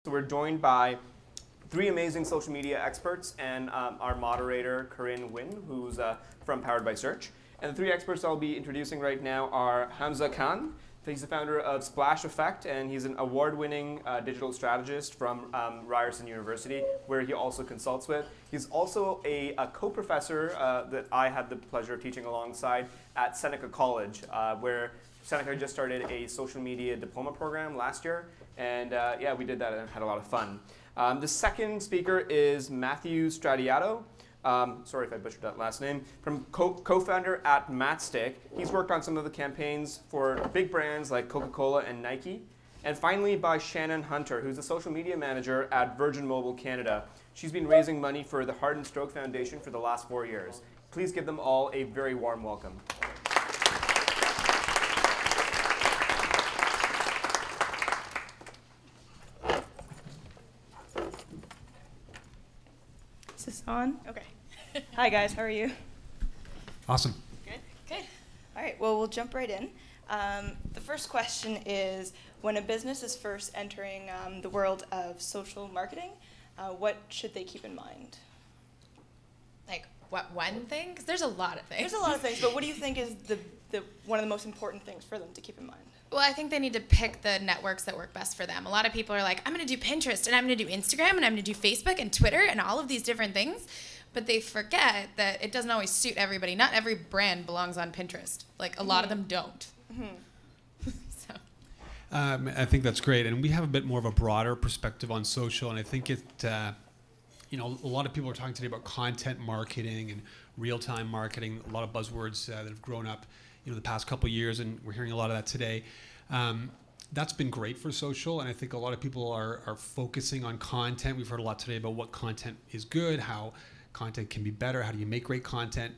So we're joined by three amazing social media experts and our moderator, Corinne Nguyen, who's from Powered by Search. And the three experts I'll be introducing right now are Hamza Khan. He's the founder of Splash Effect, and he's an award-winning digital strategist from Ryerson University, where he also consults with. He's also a co-professor that I had the pleasure of teaching alongside at Seneca College, where Seneca just started a social media diploma program last year. And yeah, we did that and had a lot of fun. The second speaker is Matthew Stradiato. Sorry if I butchered that last name. From co-founder at Matstick. He's worked on some of the campaigns for big brands like Coca-Cola and Nike. And finally by Shannon Hunter, who's a social media manager at Virgin Mobile Canada. She's been raising money for the Heart and Stroke Foundation for the last 4 years. Please give them all a very warm welcome. Is this on? Okay. Hi guys, how are you? Awesome. Good, good. All right, well, we'll jump right in. The first question is, when a business is first entering the world of social marketing, what should they keep in mind? Like, what one thing? Because there's a lot of things. There's a lot of things, but what do you think is one of the most important things for them to keep in mind? Well, I think they need to pick the networks that work best for them. A lot of people are like, I'm going to do Pinterest, and I'm going to do Instagram, and I'm going to do Facebook and Twitter and all of these different things. But they forget that it doesn't always suit everybody. Not every brand belongs on Pinterest. Like, a lot of them don't. So. I think that's great. And we have a bit more of a broader perspective on social. And I think you know, a lot of people are talking today about content marketing and real-time marketing, a lot of buzzwords that have grown up, you know, the past couple of years, and we're hearing a lot of that today. That's been great for social, and I think a lot of people are focusing on content. We've heard a lot today about what content is good, how content can be better, how do you make great content.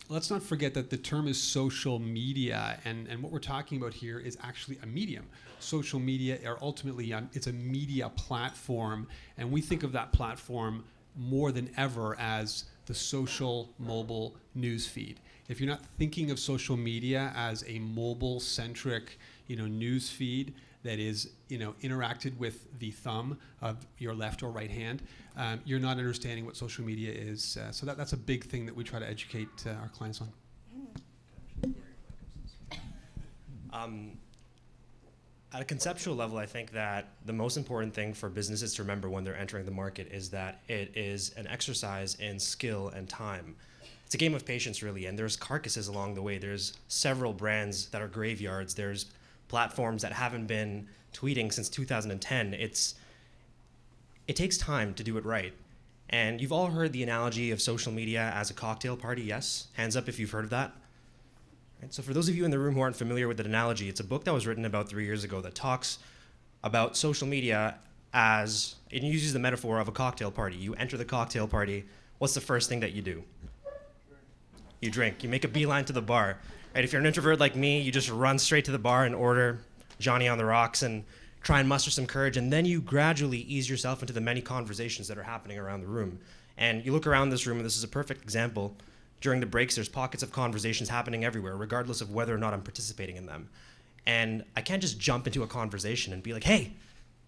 Let's not forget that the term is social media, and what we're talking about here is actually a medium. Social media are ultimately, it's a media platform, and we think of that platform more than ever as the social mobile news feed. If you're not thinking of social media as a mobile-centric, you know, news feed that is, you know, interacted with the thumb of your left or right hand, you're not understanding what social media is. So that's a big thing that we try to educate our clients on. At a conceptual level, I think that the most important thing for businesses to remember when they're entering the market is that it is an exercise in skill and time. It's a game of patience, really, and there's carcasses along the way. There's several brands that are graveyards. There's platforms that haven't been tweeting since 2010. It takes time to do it right. And you've all heard the analogy of social media as a cocktail party, yes? Hands up if you've heard of that. Right, so for those of you in the room who aren't familiar with that analogy, it's a book that was written about 3 years ago that talks about social media as, it uses the metaphor of a cocktail party. You enter the cocktail party, what's the first thing that you do? You drink. You make a beeline to the bar. Right? If you're an introvert like me, you just run straight to the bar and order Johnny on the rocks and try and muster some courage, and then you gradually ease yourself into the many conversations that are happening around the room. And you look around this room, and this is a perfect example. During the breaks, there's pockets of conversations happening everywhere, regardless of whether or not I'm participating in them. And I can't just jump into a conversation and be like, hey,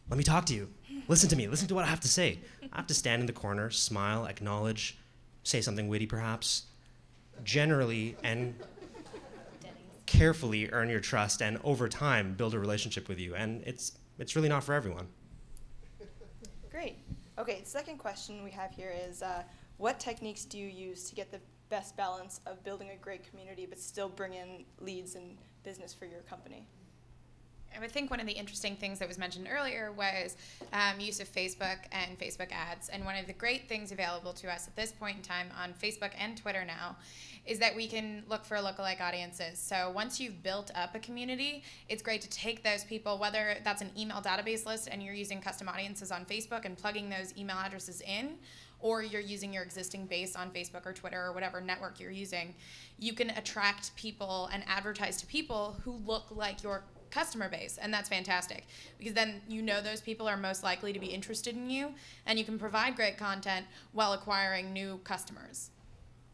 let me talk to you. Listen to me. Listen to what I have to say. I have to stand in the corner, smile, acknowledge, say something witty perhaps, generally and carefully earn your trust, and over time build a relationship with you. And it's really not for everyone. Great. Okay, the second question we have here is, what techniques do you use to get the best balance of building a great community but still bring in leads and business for your company? I would think one of the interesting things that was mentioned earlier was use of Facebook and Facebook ads. And one of the great things available to us at this point in time on Facebook and Twitter now is that we can look for lookalike audiences. So once you've built up a community, it's great to take those people, whether that's an email database list and you're using custom audiences on Facebook and plugging those email addresses in, or you're using your existing base on Facebook or Twitter or whatever network you're using, you can attract people and advertise to people who look like your customer base, and that's fantastic because then you know those people are most likely to be interested in you, and you can provide great content while acquiring new customers.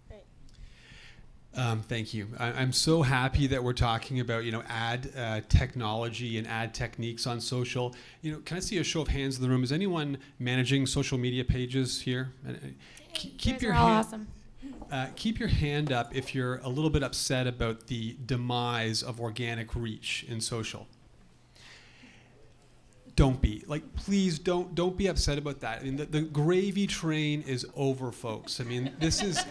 Great. Thank you. I'm so happy that we're talking about, ad technology and ad techniques on social. Can I see a show of hands in the room? Is anyone managing social media pages here? Keep your hand. Awesome. Keep your hand up if you're a little bit upset about the demise of organic reach in social. Don't be. Please don't be upset about that. I mean, the gravy train is over, folks. I mean, this is,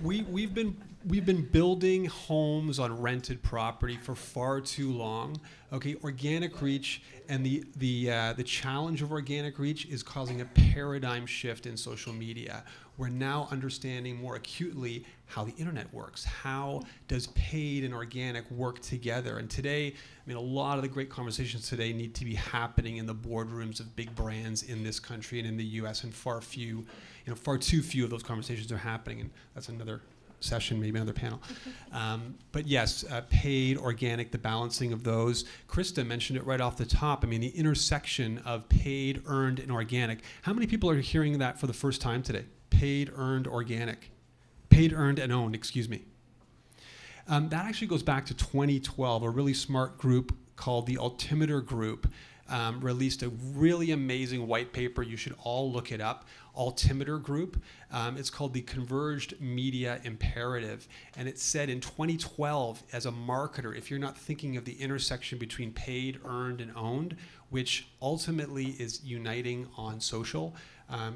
we've been building homes on rented property for far too long. Okay, organic reach and the challenge of organic reach is causing a paradigm shift in social media. We're now understanding more acutely how the internet works. How does paid and organic work together? And today, a lot of the great conversations today need to be happening in the boardrooms of big brands in this country and in the U.S. and far too few of those conversations are happening. And that's another session, maybe another panel. But yes, paid, organic, the balancing of those. Krista mentioned it right off the top. The intersection of paid, earned, and organic. How many people are hearing that for the first time today? Paid, earned, organic. Paid, earned, and owned, excuse me. That actually goes back to 2012. A really smart group called the Altimeter Group released a really amazing white paper. You should all look it up. Altimeter Group. It's called the Converged Media Imperative. And it said in 2012, as a marketer, if you're not thinking of the intersection between paid, earned, and owned, which ultimately is uniting on social,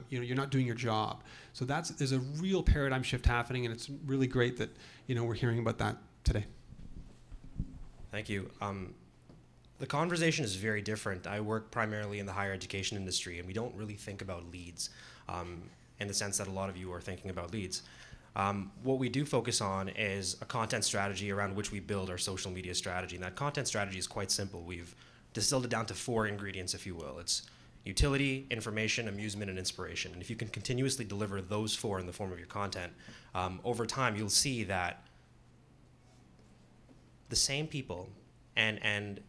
you're not doing your job. So there's a real paradigm shift happening, and it's really great that we're hearing about that today. Thank you. The conversation is very different. I work primarily in the higher education industry, and we don't really think about leads in the sense that a lot of you are thinking about leads. What we do focus on is a content strategy around which we build our social media strategy. And that content strategy is quite simple. We've distilled it down to 4 ingredients, if you will. It's utility, information, amusement, and inspiration. And if you can continuously deliver those 4 in the form of your content, over time you'll see that the same people and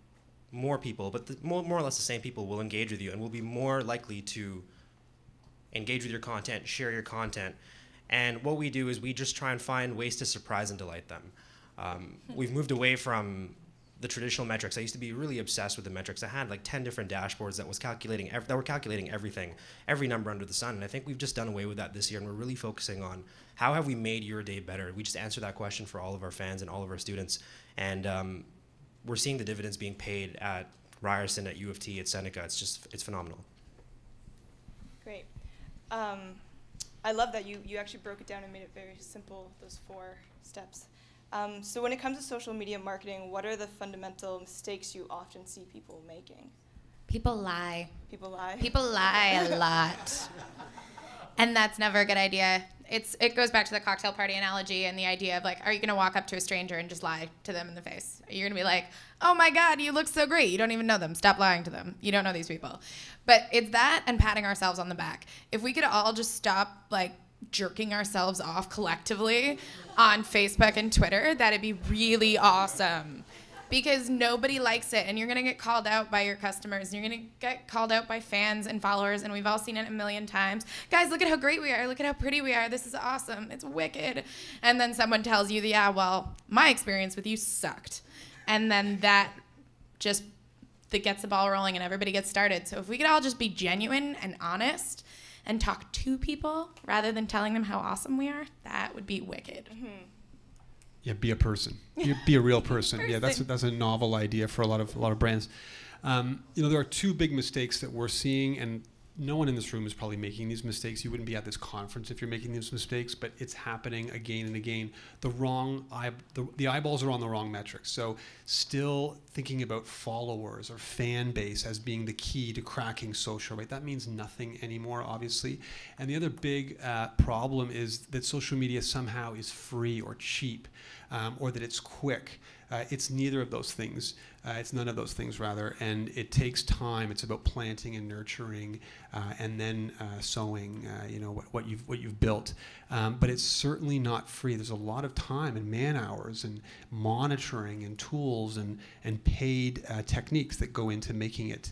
more people, but more or less the same people will engage with you and will be more likely to engage with your content, share your content. And what we do is we just try and find ways to surprise and delight them. We've moved away from the traditional metrics. I used to be really obsessed with the metrics. I had like 10 different dashboards that were calculating everything, every number under the sun. And I think we've just done away with that this year, and we're really focusing on how have we made your day better. We just answer that question for all of our fans and all of our students. And we're seeing the dividends being paid at Ryerson, at U of T, at Seneca. It's phenomenal. Great. I love that you actually broke it down and made it very simple, those 4 steps. So when it comes to social media marketing, what are the fundamental mistakes you often see people making? People lie. People lie? People lie a lot. And that's never a good idea. It goes back to the cocktail party analogy and the idea of are you going to walk up to a stranger and just lie to them in the face? You're going to be like, oh my God, you look so great. You don't even know them. Stop lying to them. You don't know these people. But it's that and patting ourselves on the back. If we could all just stop jerking ourselves off collectively on Facebook and Twitter, that'd be really awesome. Because nobody likes it, and you're gonna get called out by your customers, and you're gonna get called out by fans and followers, and we've all seen it a million times. Guys, look at how great we are, look at how pretty we are, this is awesome, it's wicked. And then someone tells you, yeah, well, my experience with you sucked. And then that gets the ball rolling and everybody gets started. So if we could all just be genuine and honest and talk to people rather than telling them how awesome we are, that would be wicked. Mm-hmm. Yeah, be a person. Be a real person. Yeah, that's a novel idea for a lot of brands. There are 2 big mistakes that we're seeing, and no one in this room is probably making these mistakes. You wouldn't be at this conference if you're making these mistakes, but it's happening again and again. The eyeballs are on the wrong metrics. So still thinking about followers or fan base as being the key to cracking social, right? That means nothing anymore, obviously. And the other big problem is that social media somehow is free or cheap, or that it's quick. It's neither of those things. It's none of those things, rather, and it takes time. It's about planting and nurturing, and then sowing. What you've built, but it's certainly not free. There's a lot of time and man hours and monitoring and tools and paid techniques that go into making it.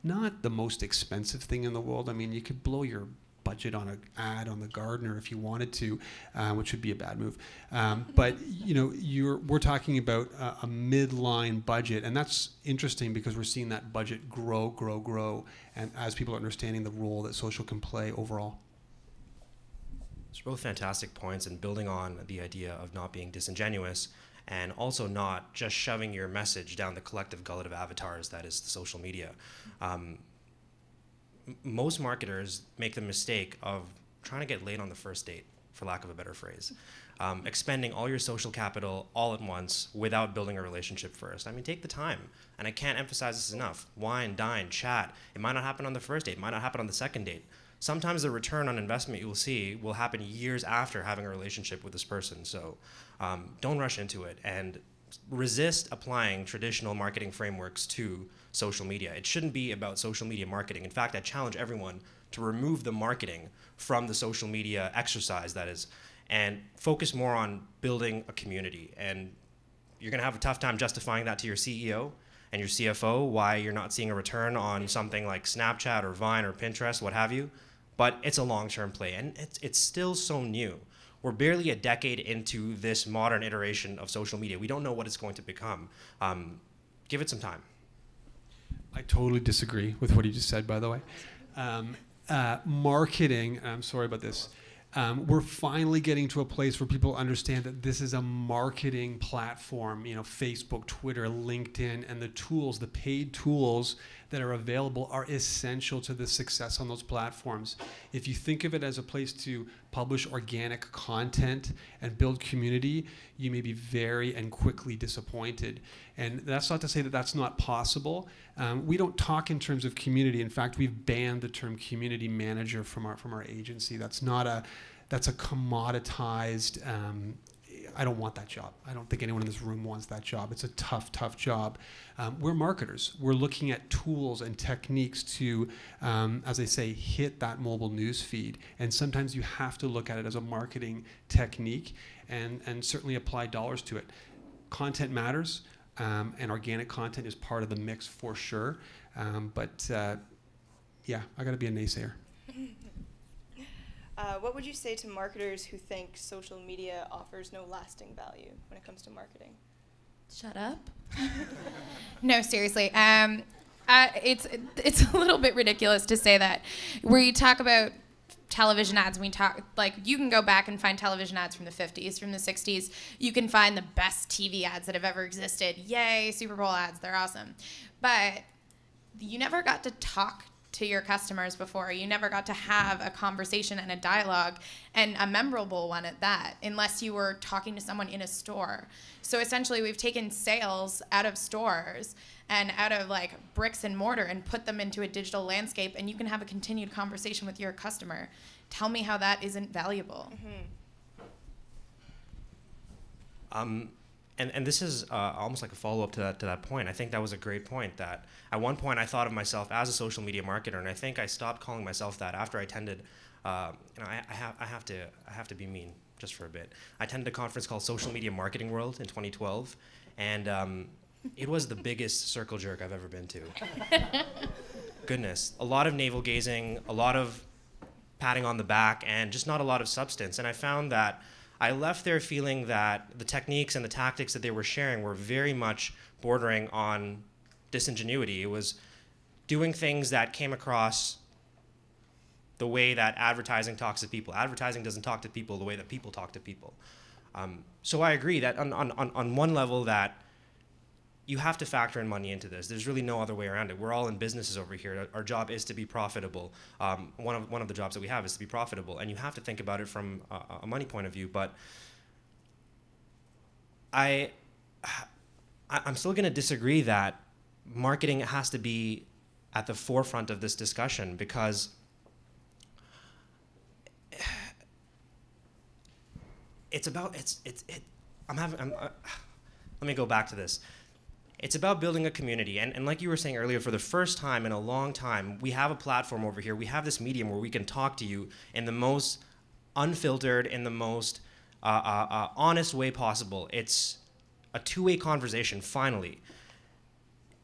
Not the most expensive thing in the world. I mean, you could blow your budget on an ad on the Gardener if you wanted to, which would be a bad move. But we're talking about a midline budget, and that's interesting because we're seeing that budget grow, and as people are understanding the role that social can play overall. Those are both fantastic points, and building on the idea of not being disingenuous and also not just shoving your message down the collective gullet of avatars that is the social media. Most marketers make the mistake of trying to get laid on the first date, for lack of a better phrase. Expending all your social capital all at once without building a relationship first. I mean, take the time. And I can't emphasize this enough. Wine, dine, chat. It might not happen on the first date. It might not happen on the second date. Sometimes the return on investment you will see will happen years after having a relationship with this person. So don't rush into it, and resist applying traditional marketing frameworks to social media. It shouldn't be about social media marketing. In fact, I challenge everyone to remove the marketing from the social media exercise, that is, and focus more on building a community. And you're gonna have a tough time justifying that to your CEO and your CFO, why you're not seeing a return on something like Snapchat or Vine or Pinterest, what have you. But it's a long-term play, and it's still so new. We're barely a decade into this modern iteration of social media. We don't know what it's going to become. Give it some time. I totally disagree with what you just said, by the way. Marketing, I'm sorry about this. We're finally getting to a place where people understand that this is a marketing platform, Facebook, Twitter, LinkedIn, and the tools, the paid tools that are available are essential to the success on those platforms. If you think of it as a place to publish organic content and build community, you may be very and quickly disappointed. And that's not to say that that's not possible. We don't talk in terms of community. In fact, we've banned the term community manager from our agency. That's a commoditized, I don't want that job. I don't think anyone in this room wants that job. It's a tough, tough job. We're marketers. We're looking at tools and techniques to, as I say, hit that mobile news feed. And sometimes you have to look at it as a marketing technique and certainly apply dollars to it. Content matters, and organic content is part of the mix for sure. Yeah, I got to be a naysayer. What would you say to marketers who think social media offers no lasting value when it comes to marketing? Shut up. No, seriously. It's a little bit ridiculous to say that. We talk about television ads, and we talk, like, you can go back and find television ads from the 50s, from the 60s. You can find the best TV ads that have ever existed. Yay, Super Bowl ads, they're awesome. But you never got to talk to your customers before. You never got to have a conversation and a dialogue, and a memorable one at that, unless you were talking to someone in a store. So essentially, we've taken sales out of stores and out of like bricks and mortar and put them into a digital landscape, and you can have a continued conversation with your customer. Tell me how that isn't valuable. Mm-hmm. And this is almost like a follow-up to that point. I think that was a great point, that at one point I thought of myself as a social media marketer, and I think I stopped calling myself that after I attended, I have to be mean just for a bit. I attended a conference called Social Media Marketing World in 2012, and it was the biggest circle jerk I've ever been to. Goodness, a lot of navel gazing, a lot of patting on the back, and just not a lot of substance. And I found that I left there feeling that the techniques and the tactics that they were sharing were very much bordering on disingenuity. It was doing things that came across the way that advertising talks to people. Advertising doesn't talk to people the way that people talk to people. So I agree that on one level that you have to factor in money into this. There's really no other way around it. We're all in businesses over here. Our job is to be profitable. One of the jobs that we have is to be profitable, and you have to think about it from a money point of view. But I'm still going to disagree that marketing has to be at the forefront of this discussion, because let me go back to this. It's about building a community, and like you were saying earlier, for the first time in a long time, we have a platform over here. We have this medium where we can talk to you in the most unfiltered, in the most honest way possible. It's a two-way conversation, finally.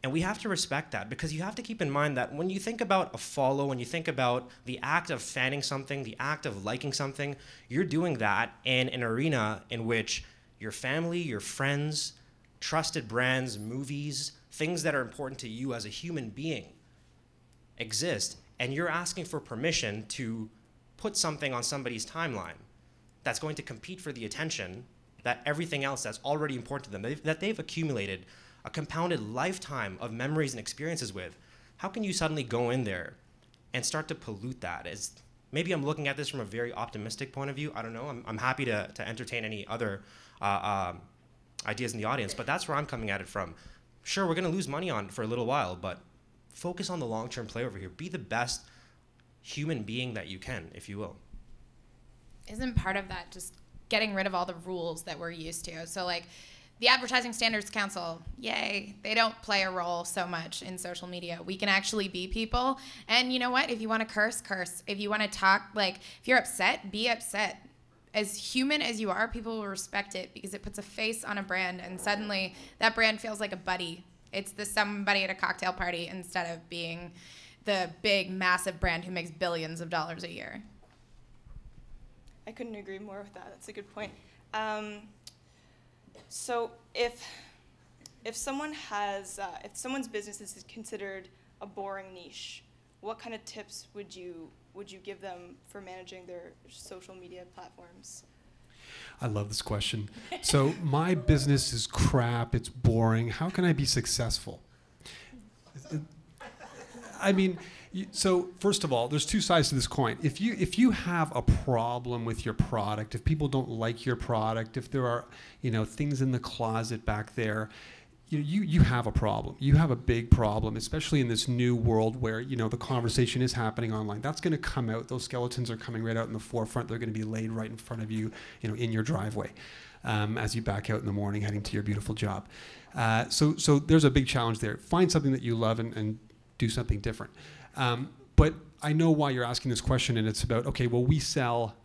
And we have to respect that, because you have to keep in mind that when you think about a follow, when you think about the act of fanning something, the act of liking something, you're doing that in an arena in which your family, your friends, trusted brands, movies, things that are important to you as a human being exist, and you're asking for permission to put something on somebody's timeline that's going to compete for the attention that everything else that's already important to them, that they've accumulated a compounded lifetime of memories and experiences with. How can you suddenly go in there and start to pollute that? Maybe I'm looking at this from a very optimistic point of view. I don't know. I'm happy to entertain any other ideas in the audience, but that's where I'm coming at it from. Sure, we're going to lose money on for a little while, but focus on the long-term play over here. Be the best human being that you can, if you will. Isn't part of that just getting rid of all the rules that we're used to? So like the Advertising Standards Council, yay, they don't play a role so much in social media. We can actually be people. And you know what? If you want to curse, curse. If you want to talk, like if you're upset, be upset. As human as you are, people will respect it because it puts a face on a brand, and suddenly that brand feels like a buddy. It's the somebody at a cocktail party instead of being the big, massive brand who makes billions of dollars a year. I couldn't agree more with that. That's a good point. So if someone's business is considered a boring niche, what kind of tips would you give them for managing their social media platforms? I love this question. So my business is crap. It's boring. How can I be successful? I mean, so first of all, there's two sides to this coin. If you have a problem with your product, if people don't like your product, if there are things in the closet back there, you have a problem. You have a big problem, especially in this new world where the conversation is happening online. That's going to come out. Those skeletons are coming right out in the forefront. They're going to be laid right in front of you, in your driveway, as you back out in the morning heading to your beautiful job. So there's a big challenge there. Find something that you love and do something different. But I know why you're asking this question, and it's about, okay, well, we sell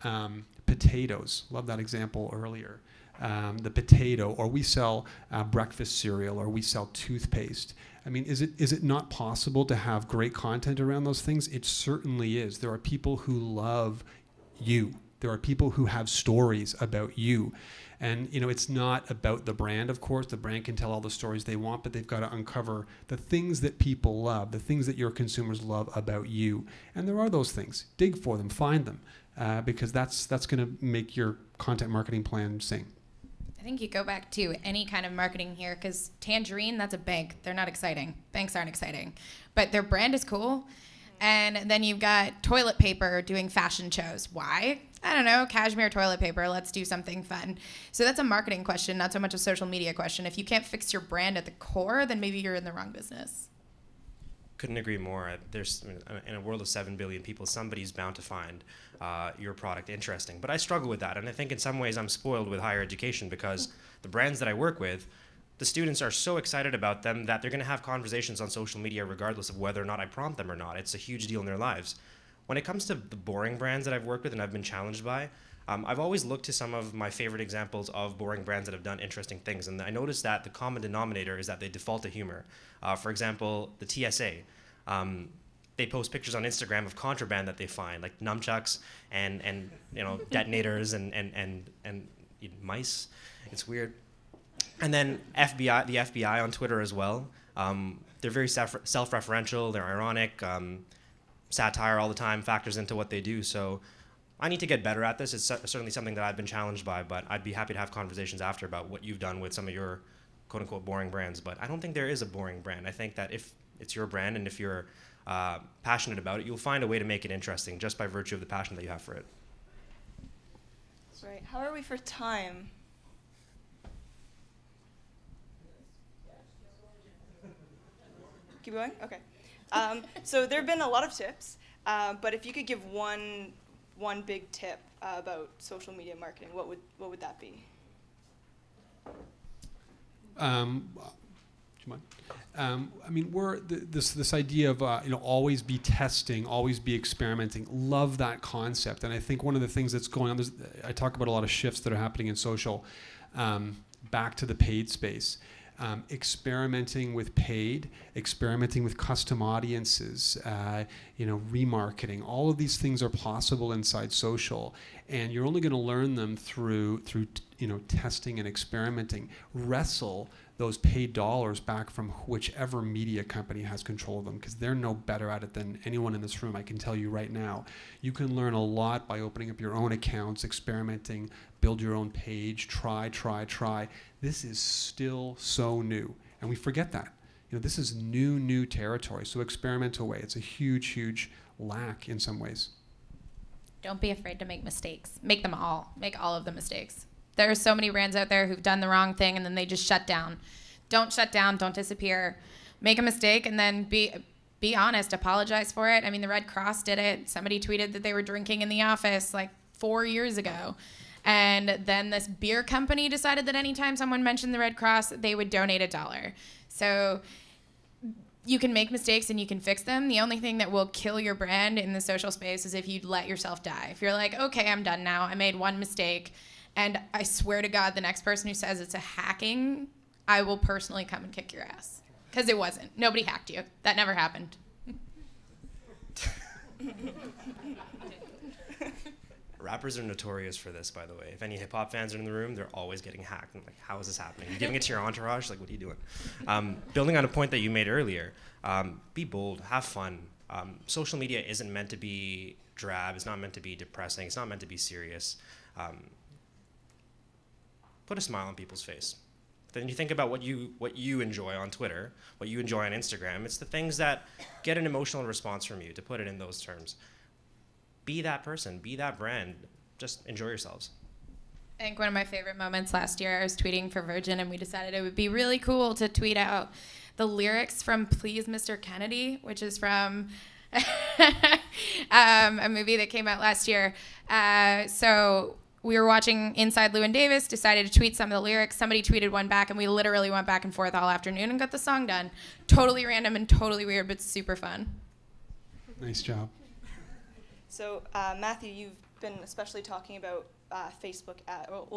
potatoes. Love that example earlier. The potato, or we sell breakfast cereal, or we sell toothpaste. I mean, is it not possible to have great content around those things? It certainly is. There are people who love you. There are people who have stories about you. And it's not about the brand, of course. The brand can tell all the stories they want, but they've got to uncover the things that people love, the things that your consumers love about you. And there are those things. Dig for them, find them, because that's going to make your content marketing plan sing. I think you go back to any kind of marketing here, because Tangerine, that's a bank. They're not exciting. Banks aren't exciting. But their brand is cool. And then you've got toilet paper doing fashion shows. Why? I don't know, cashmere toilet paper, let's do something fun. So that's a marketing question, not so much a social media question. If you can't fix your brand at the core, then maybe you're in the wrong business. Couldn't agree more. In a world of 7 billion people, somebody's bound to find your product interesting. But I struggle with that, and I think in some ways I'm spoiled with higher education, because the brands that I work with, the students are so excited about them that they're going to have conversations on social media regardless of whether or not I prompt them or not. It's a huge deal in their lives. When it comes to the boring brands that I've worked with and I've been challenged by, I've always looked to some of my favorite examples of boring brands that have done interesting things. And I noticed that the common denominator is that they default to humor. For example, the TSA. They post pictures on Instagram of contraband that they find, like nunchucks and detonators and mice. It's weird. And then the FBI on Twitter as well. They're very self-referential. They're ironic. Satire all the time factors into what they do. So I need to get better at this. It's certainly something that I've been challenged by, but I'd be happy to have conversations after about what you've done with some of your quote-unquote boring brands. But I don't think there is a boring brand. I think that if it's your brand and if you're passionate about it, you'll find a way to make it interesting just by virtue of the passion that you have for it. Right. How are we for time? Keep going? Okay. So there have been a lot of tips, but if you could give one big tip about social media marketing, what would that be? Do you mind? I mean, this idea of always be testing, always be experimenting. Love that concept, and I think one of the things that's going on. I talk about a lot of shifts that are happening in social, back to the paid space. experimenting with paid, experimenting with custom audiences, remarketing. All of these things are possible inside social, and you're only going to learn them through testing and experimenting. Wrestle those paid dollars back from whichever media company has control of them, because they're no better at it than anyone in this room, I can tell you right now. You can learn a lot by opening up your own accounts, experimenting, build your own page, try. This is still so new, and we forget that. This is new territory, so experiment away. It's a huge lack in some ways. Don't be afraid to make mistakes. Make them all. Make all of the mistakes. There are so many brands out there who've done the wrong thing and then they just shut down. Don't shut down. Don't disappear. Make a mistake and then be honest. Apologize for it. I mean, the Red Cross did it. Somebody tweeted that they were drinking in the office like 4 years ago. And then this beer company decided that anytime someone mentioned the Red Cross, they would donate $1. So you can make mistakes and you can fix them. The only thing that will kill your brand in the social space is if you let yourself die. If you're like, okay, I'm done now. I made one mistake. And I swear to God, the next person who says it's a hacking, I will personally come and kick your ass. Because it wasn't. Nobody hacked you. That never happened. Rappers are notorious for this, by the way. If any hip-hop fans are in the room, they're always getting hacked. And like, how is this happening? You're giving it to your entourage? Like, what are you doing? Building on a point that you made earlier, be bold, have fun. Social media isn't meant to be drab. It's not meant to be depressing. It's not meant to be serious. Put a smile on people's face. Then you think about what you enjoy on Twitter, what you enjoy on Instagram. It's the things that get an emotional response from you, to put it in those terms. Be that person, be that brand. Just enjoy yourselves. I think one of my favorite moments last year, I was tweeting for Virgin, and we decided it would be really cool to tweet out the lyrics from Please Mr. Kennedy, which is from a movie that came out last year. So we were watching Inside Llewyn Davis, decided to tweet some of the lyrics. Somebody tweeted one back, and we literally went back and forth all afternoon and got the song done. Totally random and totally weird, but super fun. Nice job. So, Matthew, you've been especially talking about Facebook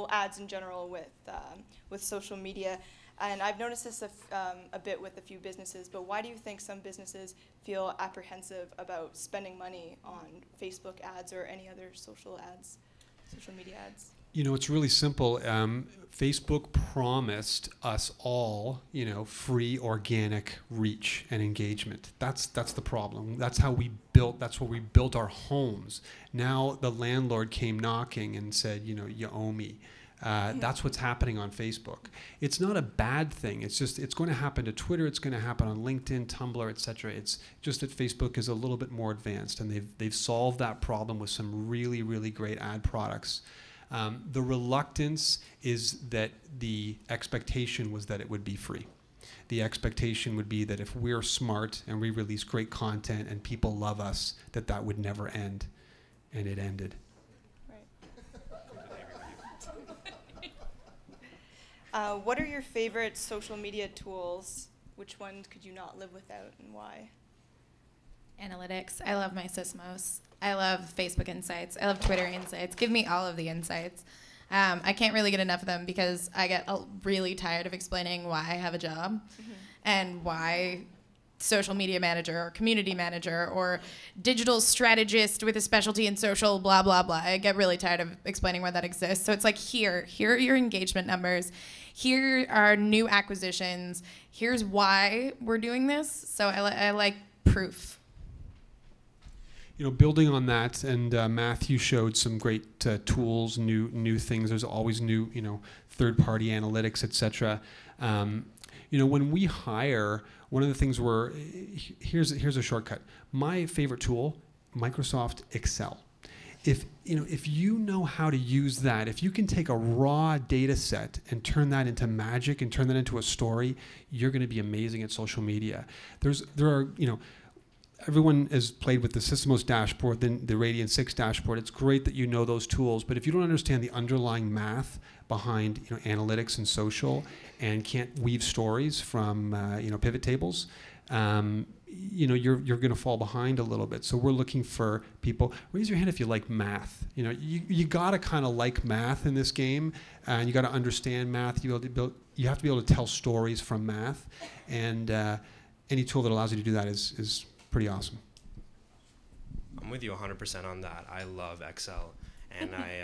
ads in general with social media, and I've noticed this a bit with a few businesses. But why do you think some businesses feel apprehensive about spending money on Facebook ads or any other social media ads? It's really simple. Facebook promised us all, free organic reach and engagement. That's the problem. That's where we built our homes. Now the landlord came knocking and said, you owe me. That's what's happening on Facebook. It's not a bad thing. It's going to happen to Twitter. It's going to happen on LinkedIn, Tumblr, etc. It's just that Facebook is a little bit more advanced, and they've solved that problem with some really, really great ad products. The reluctance is that the expectation was that it would be free. The expectation would be that if we're smart and we release great content and people love us, that would never end. And it ended. Right. What are your favorite social media tools? Which ones could you not live without, and why? Analytics. I love my Sysmos. I love Facebook Insights. I love Twitter Insights. Give me all of the insights. I can't really get enough of them because I get really tired of explaining why I have a job and why social media manager or community manager or digital strategist with a specialty in social, blah, blah, blah. I get really tired of explaining why that exists. So it's like, here are your engagement numbers. Here are new acquisitions. Here's why we're doing this. So I like proof. Building on that, and Matthew showed some great tools, new things. There's always new, third-party analytics, etc. When we hire, one of the things here's a shortcut. My favorite tool, Microsoft Excel. If you know how to use that, if you can take a raw data set and turn that into magic and turn that into a story, you're going to be amazing at social media. Everyone has played with the Sysmos dashboard, then the Radian 6 dashboard. It's great that you know those tools, but if you don't understand the underlying math behind analytics and social, and can't weave stories from pivot tables, you're going to fall behind a little bit. So we're looking for people. Raise your hand if you like math. You got to kind of like math in this game, and you got to understand math. You you have to be able to tell stories from math, and any tool that allows you to do that is pretty awesome. I'm with you 100% on that. I love Excel, and I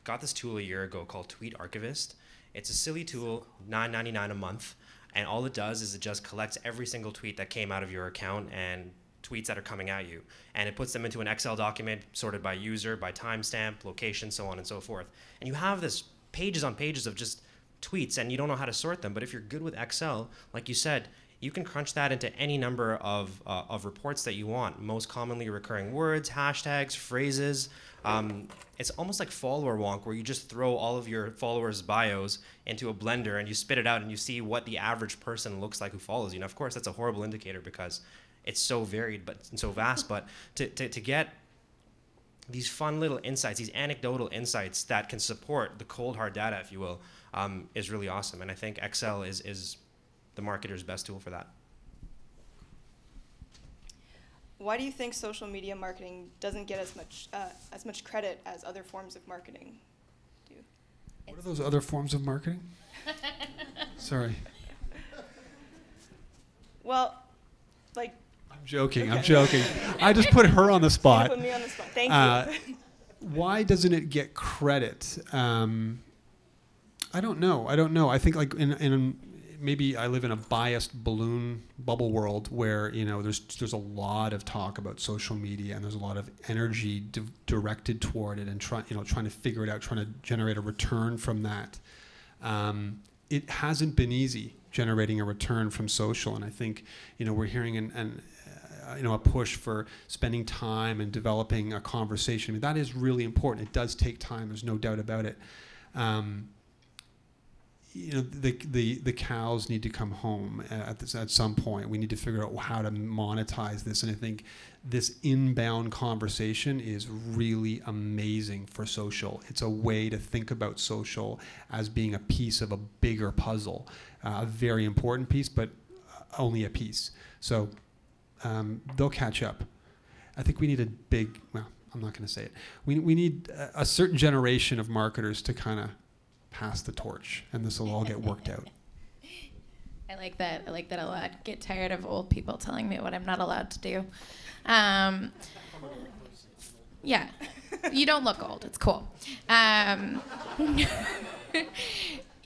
got this tool a year ago called Tweet Archivist. It's a silly tool, $9.99 a month, and all it does is it just collects every single tweet that came out of your account and tweets that are coming at you, and it puts them into an Excel document sorted by user, by timestamp, location, so on and so forth. And you have this pages on pages of just tweets, and you don't know how to sort them. But if you're good with Excel, like you said, you can crunch that into any number of reports that you want. Most commonly recurring words, hashtags, phrases. It's almost like follower wonk, where you just throw all of your followers' bios into a blender and you spit it out and you see what the average person looks like who follows you. Now, of course, that's a horrible indicator because it's so varied but and so vast. But to get these fun little insights, these anecdotal insights that can support the cold hard data, if you will, is really awesome. And I think Excel is the marketer's best tool for that. Why do you think social media marketing doesn't get as much credit as other forms of marketing do? What are those other forms of marketing? Sorry. Well, like. I'm joking. Okay. I'm joking. I just put her on the spot. You put me on the spot. Thank you. Why doesn't it get credit? I don't know. I think like in maybe I live in a biased balloon bubble world where there's a lot of talk about social media and there's a lot of energy directed toward it and trying to figure it out, trying to generate a return from that. It hasn't been easy generating a return from social, and I think we're hearing a push for spending time and developing a conversation. I mean, that is really important. It does take time. There's no doubt about it. The cows need to come home at some point. We need to figure out how to monetize this. And I think this inbound conversation is really amazing for social. It's a way to think about social as being a piece of a bigger puzzle, a very important piece, but only a piece. So they'll catch up. I think we need a big, well, I'm not going to say it. We need a certain generation of marketers to kind of pass the torch, and this will all get worked out. I like that. I like that a lot. Get tired of old people telling me what I'm not allowed to do. Yeah, you don't look old. It's cool.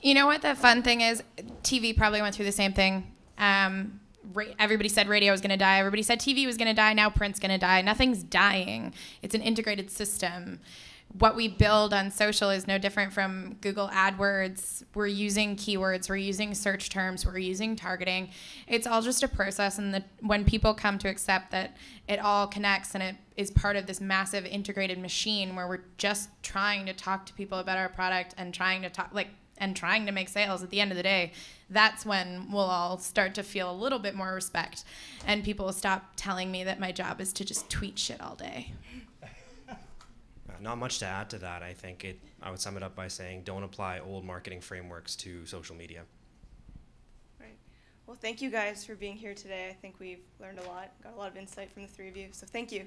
You know what the fun thing is? TV probably went through the same thing. Everybody said radio was going to die. Everybody said TV was going to die. Now print's going to die. Nothing's dying. It's an integrated system. What we build on social is no different from Google AdWords. We're using keywords, we're using search terms, we're using targeting. It's all just a process, and when people come to accept that it all connects and it is part of this massive integrated machine where we're just trying to talk to people about our product and trying to make sales at the end of the day, that's when we'll all start to feel a little bit more respect, and people will stop telling me that my job is to just tweet shit all day. Not much to add to that. I think I would sum it up by saying don't apply old marketing frameworks to social media. Right. Well, thank you guys for being here today. I think we've learned a lot, got a lot of insight from the three of you, so thank you.